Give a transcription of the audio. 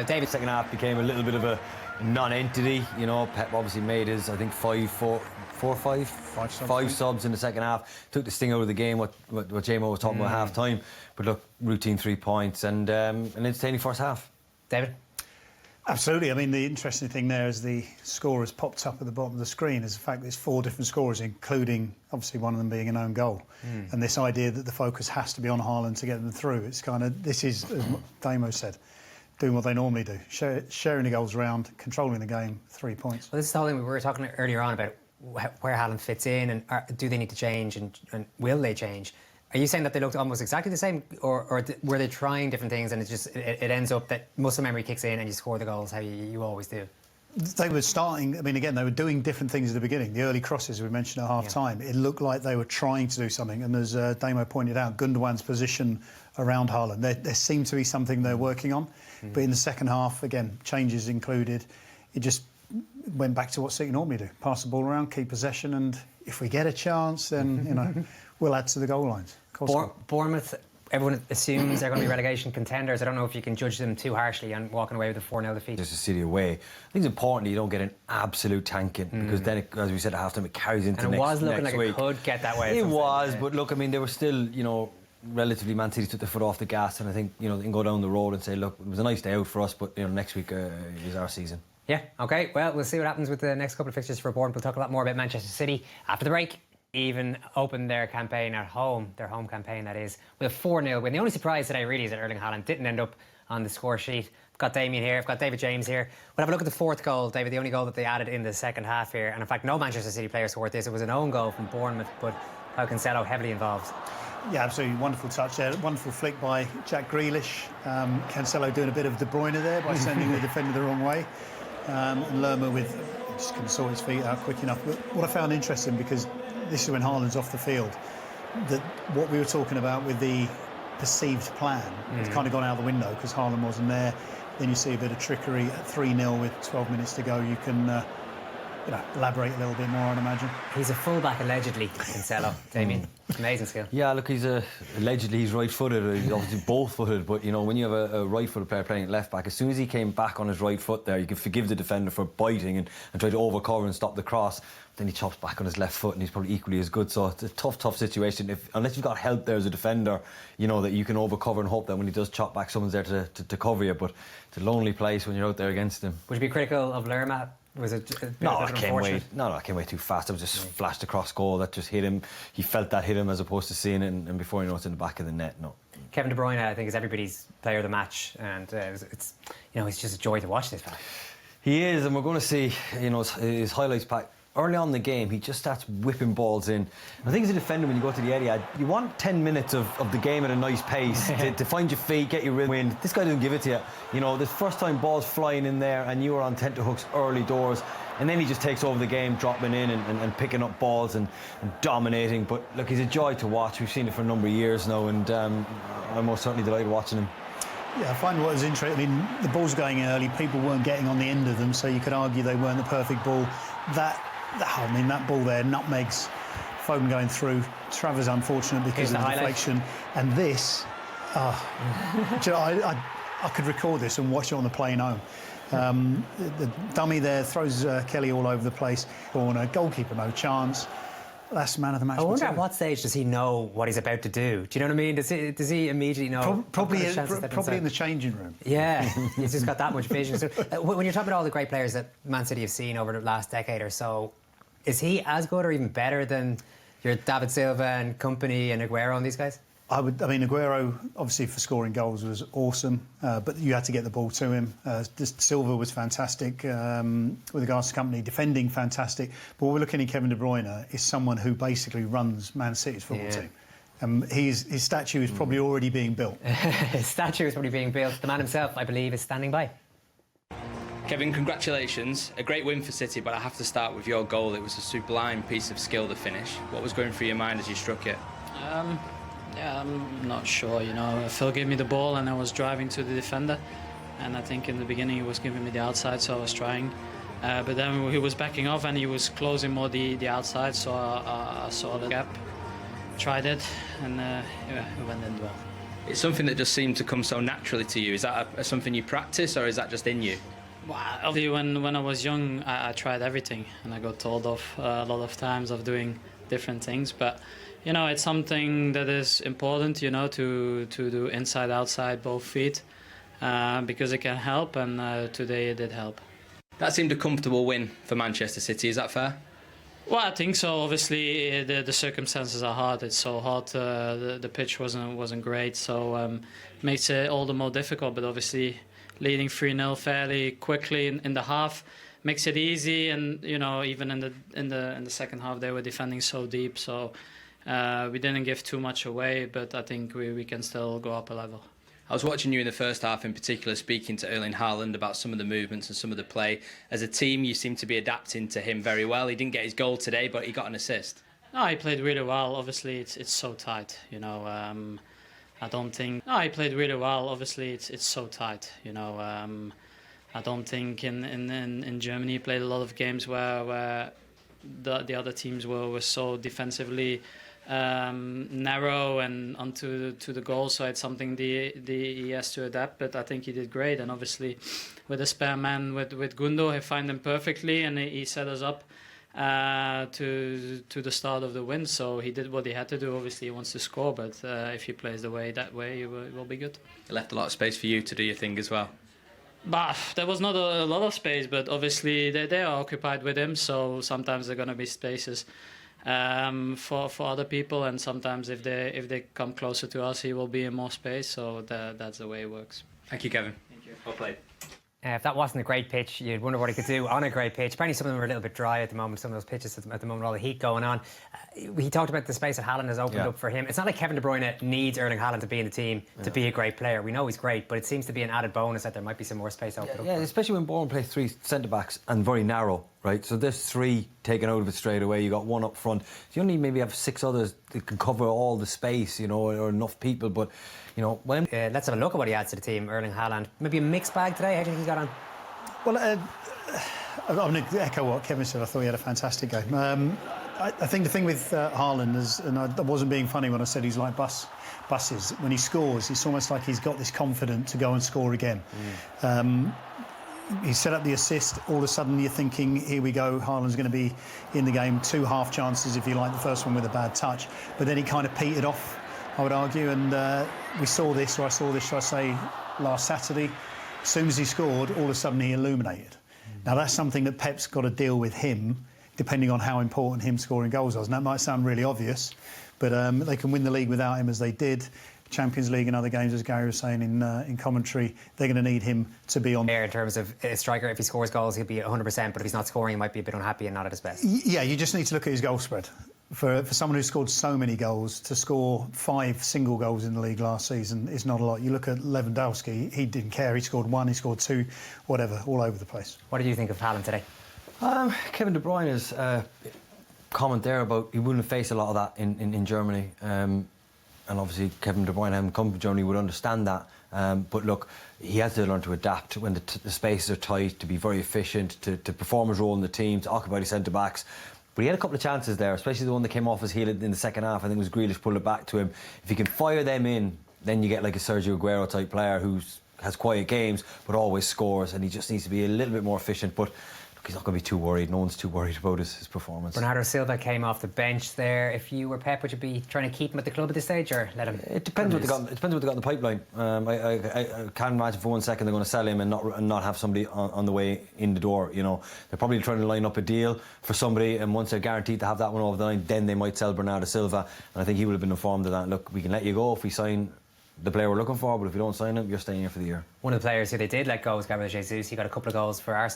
David, Second half became a little bit of a non-entity. You know, Pep obviously made his, I think, five subs in the second half. Took the sting out of the game, what J-Mo was talking about half-time. But look, routine 3 points and an entertaining first half. David? Absolutely. I mean, the interesting thing there is the scorers popped up at the bottom of the screen is the fact there's 4 different scorers, including, obviously, one of them being an own goal. And this idea that the focus has to be on Haaland to get them through. It's kind of, this is, as Damo said, doing what they normally do, sharing the goals around, controlling the game, 3 points. Well, this is the whole thing we were talking earlier on about where Haaland fits in and do they need to change and will they change? Are you saying that they looked almost exactly the same or were they trying different things and it ends up that muscle memory kicks in and you score the goals how you always do? They were starting, I mean, again, they were doing different things at the beginning. The early crosses we mentioned at half-time, it looked like they were trying to do something. And as Damo pointed out, Gundogan's position around Haaland, there seemed to be something they're working on. But in the second half, again, changes included. It just went back to what City normally do. Pass the ball around, keep possession, and if we get a chance, then, you know, we'll add to the goal lines. Bournemouth, everyone assumes they're going to be relegation contenders. I don't know if you can judge them too harshly on walking away with a 4-0 defeat. Just a City away. I think it's important you don't get an absolute tanking because then, as we said at half-time, it carries into and next week. And it was looking like it could get that way. It was, but look, I mean, they were still, you know, relatively, Man City took their foot off the gas, and I think, you know, they can go down the road and say, look, it was a nice day out for us, but, you know, next week is our season. Yeah, OK. Well, we'll see what happens with the next couple of fixtures for Bournemouth. We'll talk a lot more about Manchester City after the break. Even opened their campaign at home, their home campaign that is, with a 4-0 win. The only surprise today really is that Erling Haaland didn't end up on the score sheet. I've got Damien here, I've got David James here. We'll have a look at the 4th goal, David, the only goal that they added in the second half here. And in fact, no Manchester City player scored this. It was an own goal from Bournemouth, but Cancelo heavily involved. Yeah, absolutely wonderful touch there. Wonderful flick by Jack Grealish. Cancelo doing a bit of De Bruyne there by sending the defender the wrong way. And Lerma just couldn't sort his feet out quick enough. But what I found interesting, because this is when Haaland's off the field, that what we were talking about with the perceived plan has kind of gone out the window because Haaland wasn't there. Then you see a bit of trickery at 3-0 with 12 minutes to go. You can you know, elaborate a little bit more, I'd imagine. He's a fullback, allegedly, Cancelo. Damien, amazing skill. Yeah, look, allegedly he's right-footed. He's obviously both-footed, but, you know, when you have a right-footed player playing at left-back, as soon as he came back on his right foot there, you can forgive the defender for biting and try to overcover and stop the cross. Then he chops back on his left foot and he's probably equally as good. So it's a tough situation. Unless you've got help there as a defender, you know, that you can overcover and hope that when he does chop back, someone's there to cover you. But it's a lonely place when you're out there against him. Would you be critical of Lerma? Was it I came way too fast. It was just flashed across goal that just hit him. He felt that hit him as opposed to seeing it, and before you know it's in the back of the net. No. Kevin De Bruyne, I think, is everybody's player of the match, and it's you know, it's just a joy to watch this guy. He is, and we're going to see, you know, his highlights pack. Early on in the game, he just starts whipping balls in. I think as a defender, when you go to the area, you want 10 minutes of the game at a nice pace to find your feet, get your rhythm. This guy doesn't give it to you. You know, the first time balls flying in there and you were on tenterhooks early doors, and then he just takes over the game, dropping in and picking up balls and dominating. But look, he's a joy to watch. We've seen it for a number of years now, and I'm most certainly delighted watching him. Yeah, I find what was interesting, I mean, the balls going in early, people weren't getting on the end of them, so you could argue they weren't the perfect ball. That ball there, nutmegs, Foden going through. Travers unfortunate because of the deflection. And this, you know, I could record this and watch it on the plane home. The dummy there throws Kelly all over the place. Corner, goalkeeper, no chance. Last man of the match. I wonder at what stage does he know what he's about to do? Do you know what I mean? Does he immediately know? Probably in the changing room. Yeah, he's just got that much vision. So, when you're talking about all the great players that Man City have seen over the last decade or so, is he as good or even better than your David Silva and company and Aguero and these guys? I mean, Aguero, obviously for scoring goals, was awesome, but you had to get the ball to him. Silva was fantastic with regards to company, defending fantastic. But what we're looking at Kevin De Bruyne is someone who basically runs Man City's football team. His statue is probably already being built. His statue is probably being built. The man himself, I believe, is standing by. Kevin, congratulations. A great win for City, but I have to start with your goal. It was a sublime piece of skill to finish. What was going through your mind as you struck it? Yeah, I'm not sure, you know. Phil gave me the ball and I was driving to the defender, and I think in the beginning he was giving me the outside, so I was trying. But then he was backing off and he was closing more the outside, so I saw the gap, tried it, and it went in well. It's something that just seemed to come so naturally to you. Is that something you practice, or is that just in you? Well, obviously, when I was young, I tried everything, and I got told off a lot of times of doing different things. But you know, it's something that is important, you know, to do inside, outside, both feet, because it can help, and today it did help. That seemed a comfortable win for Manchester City. Is that fair? Well, I think so. Obviously, the circumstances are hard. It's so hot. The pitch wasn't great, so makes it all the more difficult. But obviously, leading 3-0 fairly quickly in the half makes it easy. And you know, even in the second half, they were defending so deep. So we didn't give too much away. But I think we can still go up a level. I was watching you in the first half, in particular, speaking to Erling Haaland about some of the movements and some of the play. As a team, you seem to be adapting to him very well. He didn't get his goal today, but he got an assist. No, he played really well. Obviously, it's so tight. You know, I don't think. No, he played really well. Obviously, it's so tight. You know, I don't think in Germany he played a lot of games where the other teams were so defensively narrow and onto the goal, so it's something he has to adapt. But I think he did great, and obviously with a spare man with Gundo, he found him perfectly, and he set us up to the start of the win. So he did what he had to do. Obviously he wants to score, but if he plays that way, it will be good. It left a lot of space for you to do your thing as well. But there was not a lot of space, but obviously they are occupied with him, so sometimes there are going to be spaces for other people, and sometimes if they come closer to us, he will be in more space. So that's the way it works. Thank you, Kevin. Thank you. Well played. If that wasn't a great pitch, you'd wonder what he could do on a great pitch. Apparently some of them are a little bit dry at the moment, some of those pitches at the moment, with all the heat going on. He talked about the space that Haaland has opened up for him. It's not like Kevin De Bruyne needs Erling Haaland to be in the team to be a great player. We know he's great, but it seems to be an added bonus that there might be some more space opened up. Yeah, especially when Bournemouth play 3 centre-backs and very narrow, right? So there's 3 taken out of it straight away. You got 1 up front. You only maybe have 6 others that can cover all the space, you know, or enough people. But, you know, when... let's have a look at what he adds to the team, Erling Haaland. Maybe a mixed bag today. How do you think he got on? Well, I'm going to echo what Kevin said. I thought he had a fantastic game. I think the thing with Haaland is, and I wasn't being funny when I said he's like buses. When he scores, it's almost like he's got this confidence to go and score again. He set up the assist. All of a sudden, you're thinking, here we go, Haaland's going to be in the game. 2 half chances, if you like, the first one with a bad touch. But then he kind of petered off, I would argue. And we saw this, or I saw this, should I say, last Saturday. As soon as he scored, all of a sudden he illuminated. Now, that's something that Pep's got to deal with him, depending on how important him scoring goals was. And that might sound really obvious, but they can win the league without him, as they did. Champions League and other games, as Gary was saying in commentary, they're going to need him to be on there. In terms of a striker, if he scores goals, he'll be 100%, but if he's not scoring, he might be a bit unhappy and not at his best. Yeah, you just need to look at his goal spread. For someone who scored so many goals, to score 5 single goals in the league last season is not a lot. You look at Lewandowski, he didn't care. He scored 1, he scored 2, whatever, all over the place. What did you think of Haaland today? Kevin De Bruyne's comment there about he wouldn't face a lot of that in Germany. And obviously Kevin De Bruyne having come from Germany would understand that. But look, he has to learn to adapt when the spaces are tight, to be very efficient, to perform his role in the team, to occupy the centre-backs. But he had a couple of chances there, especially the one that came off his heel in the second half. I think it was Grealish pulled it back to him. If he can fire them in, then you get like a Sergio Aguero type player who has quiet games but always scores, and he just needs to be a little bit more efficient. But look, he's not going to be too worried. No one's too worried about his performance. Bernardo Silva came off the bench there. If you were Pep, would you be trying to keep him at the club at this stage, or let him? It depends what they got. It depends what they got in the pipeline. I can't imagine for 1 second they're going to sell him and not have somebody on the way in the door. You know, they're probably trying to line up a deal for somebody, and once they're guaranteed to have that one over the line, then they might sell Bernardo Silva. And I think he would have been informed of that. Look, we can let you go if we sign the player we're looking for, but if you don't sign him, you're staying here for the year. One of the players who they did let go was Gabriel Jesus. He got a couple of goals for Arsenal.